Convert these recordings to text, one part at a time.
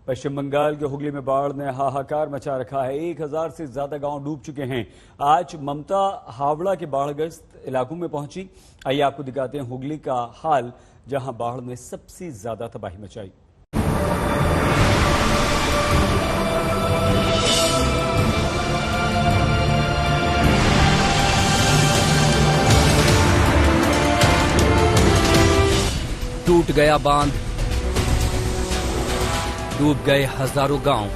पश्चिम बंगाल के हुगली में बाढ़ ने हाहाकार मचा रखा है। 1000 से ज्यादा गांव डूब चुके हैं। आज ममता हावड़ा के बाढ़ग्रस्त इलाकों में पहुंची। आइए आपको दिखाते हैं हुगली का हाल, जहां बाढ़ ने सबसे ज्यादा तबाही मचाई। टूट गया बांध, डूब गए हजारों गांव।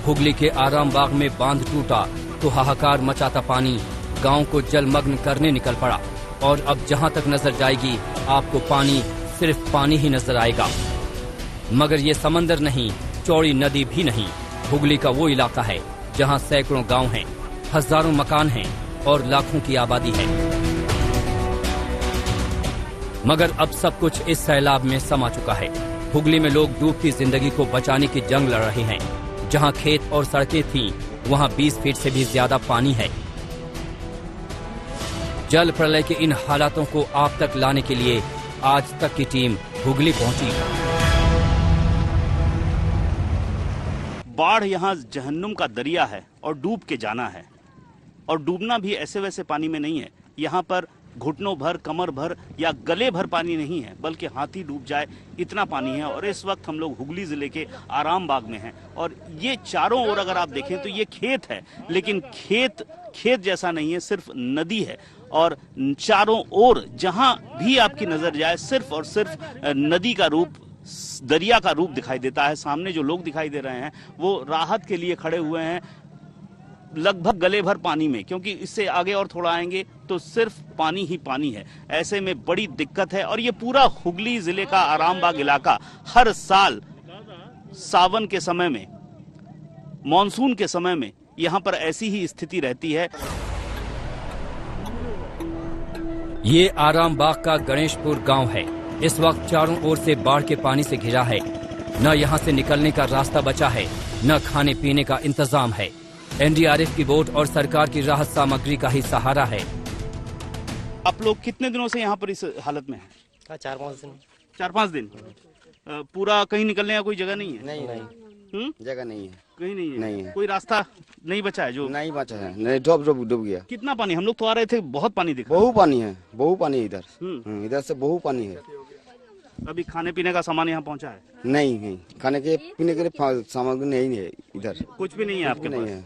हुगली के आरामबाग में बांध टूटा तो हाहाकार मचाता पानी गांव को जलमग्न करने निकल पड़ा। और अब जहां तक नजर जाएगी आपको पानी, सिर्फ पानी ही नजर आएगा। मगर ये समंदर नहीं, चौड़ी नदी भी नहीं। हुगली का वो इलाका है जहां सैकड़ों गांव हैं, हजारों मकान हैं और लाखों की आबादी है। मगर अब सब कुछ इस सैलाब में समा चुका है। हुगली में लोग डूबती जिंदगी को बचाने की जंग लड़ रहे हैं। जहां खेत और सड़कें थीं, वहां 20 फीट से भी ज्यादा पानी है। जल प्रलय के इन हालातों को आप तक लाने के लिए आज तक की टीम हुगली पहुंची। बाढ़ यहाँ जहन्नुम का दरिया है और डूब के जाना है। और डूबना भी ऐसे वैसे पानी में नहीं है। यहाँ पर घुटनों भर, कमर भर या गले भर पानी नहीं है, बल्कि हाथी डूब जाए इतना पानी है। और इस वक्त हम लोग हुगली जिले के आरामबाग में हैं और ये चारों ओर अगर आप देखें तो ये खेत है, लेकिन खेत जैसा नहीं है, सिर्फ नदी है। और चारों ओर जहां भी आपकी नजर जाए सिर्फ और सिर्फ नदी का रूप, दरिया का रूप दिखाई देता है। सामने जो लोग दिखाई दे रहे हैं वो राहत के लिए खड़े हुए हैं, लगभग गले भर पानी में, क्योंकि इससे आगे और थोड़ा आएंगे तो सिर्फ पानी ही पानी है। ऐसे में बड़ी दिक्कत है। और ये पूरा हुगली जिले का आरामबाग इलाका हर साल सावन के समय में, मॉनसून के समय में यहाँ पर ऐसी ही स्थिति रहती है। ये आरामबाग का गणेशपुर गांव है। इस वक्त चारों ओर से बाढ़ के पानी से घिरा है। न यहाँ से निकलने का रास्ता बचा है, न खाने पीने का इंतजाम है। एनडीआरएफ की बोट और सरकार की राहत सामग्री का ही सहारा है। आप लोग कितने दिनों से यहाँ पर इस हालत में हैं? 4-5 दिन। पूरा कहीं निकलने का कोई जगह नहीं है? नहीं, जगह नहीं है, कहीं नहीं है। नहीं है। कोई रास्ता नहीं बचा है? जो नहीं बचा है, नहीं, डूब गया। कितना पानी? हम लोग तो आ रहे थे, बहुत पानी दिखा। बहु पानी है, बहु पानी इधर। इधर से बहु पानी है। अभी खाने पीने का सामान यहाँ पहुँचा है? नहीं, खाने के पीने के लिए सामग्री नहीं है इधर, कुछ भी नहीं है आपके नहीं पास? है।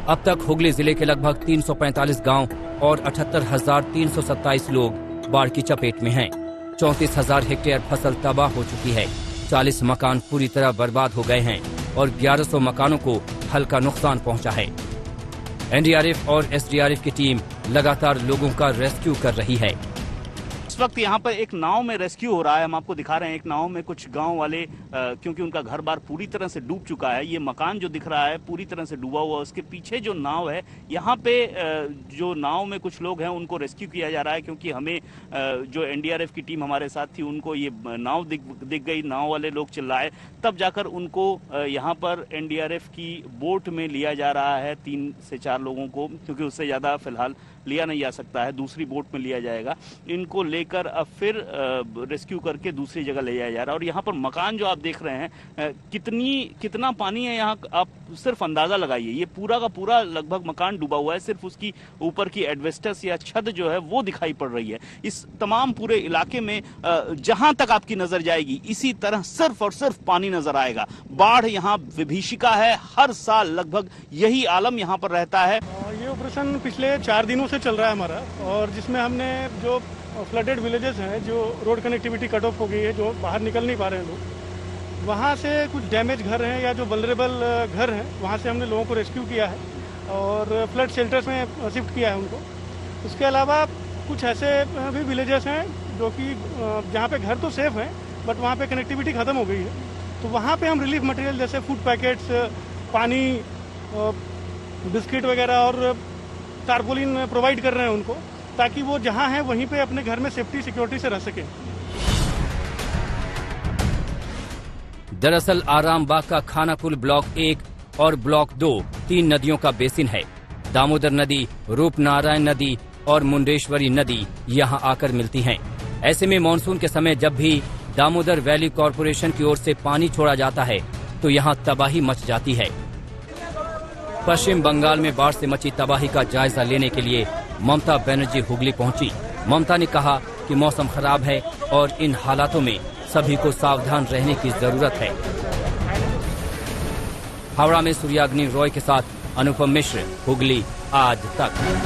अब तक हुगली जिले के लगभग 345 गांव और 78,327 लोग बाढ़ की चपेट में हैं। 34,000 हेक्टेयर फसल तबाह हो चुकी है। 40 मकान पूरी तरह बर्बाद हो गए हैं और 1100 मकानों को हल्का नुकसान पहुंचा है। एनडीआरएफ और एसडीआरएफ की टीम लगातार लोगों का रेस्क्यू कर रही है। इस वक्त यहाँ पर एक नाव में रेस्क्यू हो रहा है। हम आपको दिखा रहे हैं एक नाव में कुछ गांव वाले, क्योंकि उनका घर बार पूरी तरह से डूब चुका है। ये मकान जो दिख रहा है पूरी तरह से डूबा हुआ, उसके पीछे जो नाव है, यहाँ पे जो नाव में कुछ लोग हैं उनको रेस्क्यू किया जा रहा है। क्योंकि हमें जो एनडीआरएफ की टीम हमारे साथ थी, उनको ये नाव दिख गई, नाव वाले लोग चिल्लाए, तब जाकर उनको यहाँ पर एनडीआरएफ की बोट में लिया जा रहा है। 3 से 4 लोगों को, क्योंकि उससे ज्यादा फिलहाल लिया नहीं जा सकता है, दूसरी बोट में लिया जाएगा। इनको लेकर अब फिर रेस्क्यू करके दूसरी जगह ले जाया जा रहा है। और यहाँ पर मकान जो आप देख रहे हैं, कितना पानी है यहाँ, आप सिर्फ अंदाजा लगाइए। ये पूरा का पूरा लगभग मकान डूबा हुआ है, सिर्फ उसकी ऊपर की एडवेस्टस या छत जो है वो दिखाई पड़ रही है। इस तमाम पूरे इलाके में जहां तक आपकी नजर जाएगी इसी तरह सिर्फ और सिर्फ पानी नजर आएगा। बाढ़ यहाँ विभीषिका है, हर साल लगभग यही आलम यहाँ पर रहता है। ये ऑपरेशन पिछले 4 दिनों से चल रहा है हमारा, और जिसमें हमने जो फ्लडेड विलेजेस हैं, जो रोड कनेक्टिविटी कट ऑफ हो गई है, जो बाहर निकल नहीं पा रहे हैं लोग, वहाँ से कुछ डैमेज घर हैं या जो वल्नरेबल घर हैं, वहाँ से हमने लोगों को रेस्क्यू किया है और फ्लड शेल्टर्स में शिफ्ट किया है उनको। उसके अलावा कुछ ऐसे भी विलेजेस हैं जो कि जहाँ पे घर तो सेफ हैं बट वहाँ पे कनेक्टिविटी ख़त्म हो गई है, तो वहाँ पे हम रिलीफ मटेरियल जैसे फूड पैकेट्स, पानी, बिस्किट वगैरह और टारपोलिन प्रोवाइड कर रहे हैं उनको, ताकि वो जहां हैं वहीं पे अपने घर में सेफ्टी सिक्योरिटी से रह सकें। दरअसल आरामबाग का खानाकुल ब्लॉक 1 और ब्लॉक 2 3 नदियों का बेसिन है। दामोदर नदी, रूपनारायण नदी और मुंडेश्वरी नदी यहाँ आकर मिलती हैं। ऐसे में मानसून के समय जब भी दामोदर वैली कॉरपोरेशन की ओर से पानी छोड़ा जाता है तो यहाँ तबाही मच जाती है। पश्चिम बंगाल में बाढ़ से मची तबाही का जायजा लेने के लिए ममता बनर्जी हुगली पहुंची। ममता ने कहा कि मौसम खराब है और इन हालातों में सभी को सावधान रहने की जरूरत है। हावड़ा में सूर्याग्नि रॉय के साथ अनुपम मिश्र, हुगली आज तक।